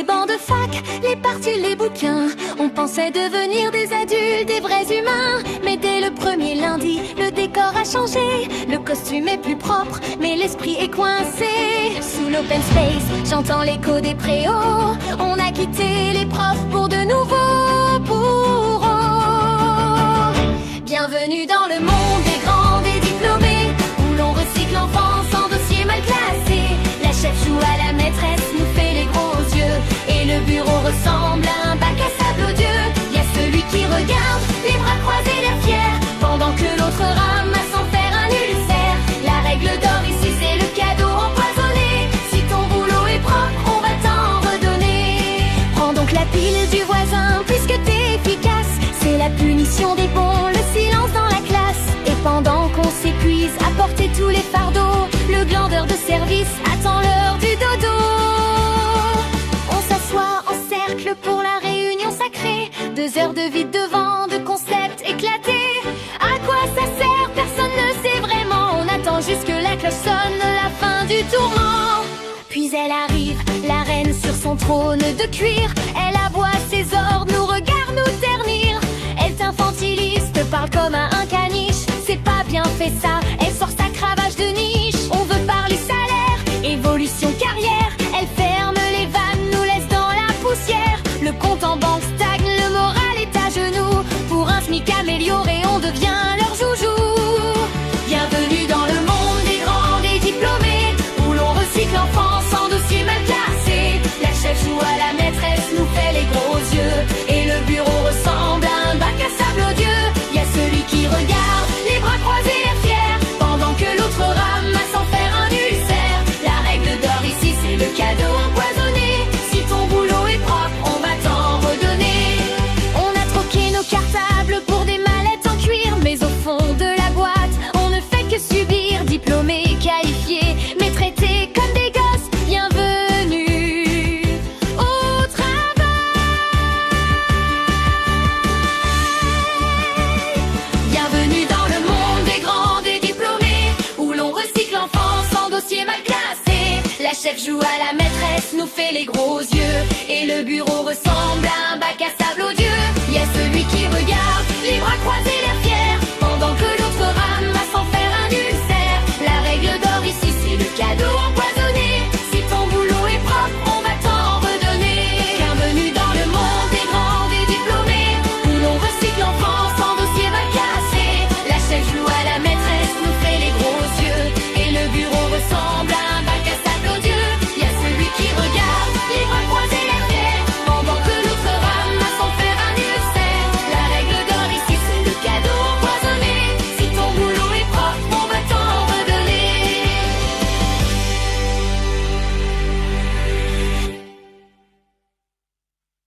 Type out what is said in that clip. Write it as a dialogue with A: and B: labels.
A: les bancs de fac, les parties, les bouquins. On pensait devenir des adultes, des vrais humains. Mais dès le premier lundi, le décor a changé. Le costume est plus propre, mais l'esprit est coincé. Sous l'open space, j'entends l'écho des préaux. On a quitté les profs pour de nouveaux bourreaux. Bienvenue dans le monde des grands, des diplômés, où l'on recycle l'enfance en dossier mal classé. La chef joue à la maîtresse, nous fait les gros yeux, et le bureau ressemble à un bac à sable odieux. Y a celui qui regarde, les bras croisés, l'air fier, pendant que l'autre ramasse sans faire un ulcère. La règle d'or ici, c'est le cadeau empoisonné. Si ton boulot est propre, on va t'en redonner. Prends donc la pile du voisin, puisque t'es efficace. C'est la punition des bons, le silence dans la classe. Et pendant qu'on s'épuise à porter tous les fardeaux, le glandeur de service attend l'heure du dodo. On s'assoit en cercle pour la réunion sacrée. 2 heures de vide devant, de concepts éclatés. À quoi ça sert? Personne ne sait vraiment. On attend juste que la cloche sonne, la fin du tourment. Puis elle arrive, la reine sur son trône de cuir. Elle aboie ses ordres, nous regarde nous ternir. Elle t'infantilise, parle comme à un caniche. C'est pas bien fait ça, elle sort sa cravache de niche. On veut parler salaire, évolution carrière. Elle ferme les vannes, nous laisse dans la poussière. Le compte en banque stagne, le moral est à genoux. Pour un SMIC amélioré, on devient leur joujou. Bienvenue dans le monde des grands, des diplômés, où l'on recycle l'enfance en dossier mal classé. La chef joue à la maîtresse, nous fait les gros yeux, et le bureau ressemble à un bac à sable odieux. Y a celui qui regarde, les bras croisés, l'air fier, pendant que l'autre ramasse sans faire un ulcère. La règle d'or ici, c'est le cadeau empoisonné. Si ton boulot est propre, on va t'en redonner. On a troqué nos cartables pour des mallettes en cuir, mais au fond de la boîte, on ne fait que subir. Diplômés, qualifiés, mais traités comme des gosses. Bienvenue au travail. Bienvenue dans le monde des grands, des diplômés, où l'on recycle l'enfance en dossier mal classé. La chef joue à la maîtresse, nous fait les gros yeux, et le bureau ressemble à un bac à sable odieux. Y a celui qui regarde, les bras croisés, l'air fier, pendant que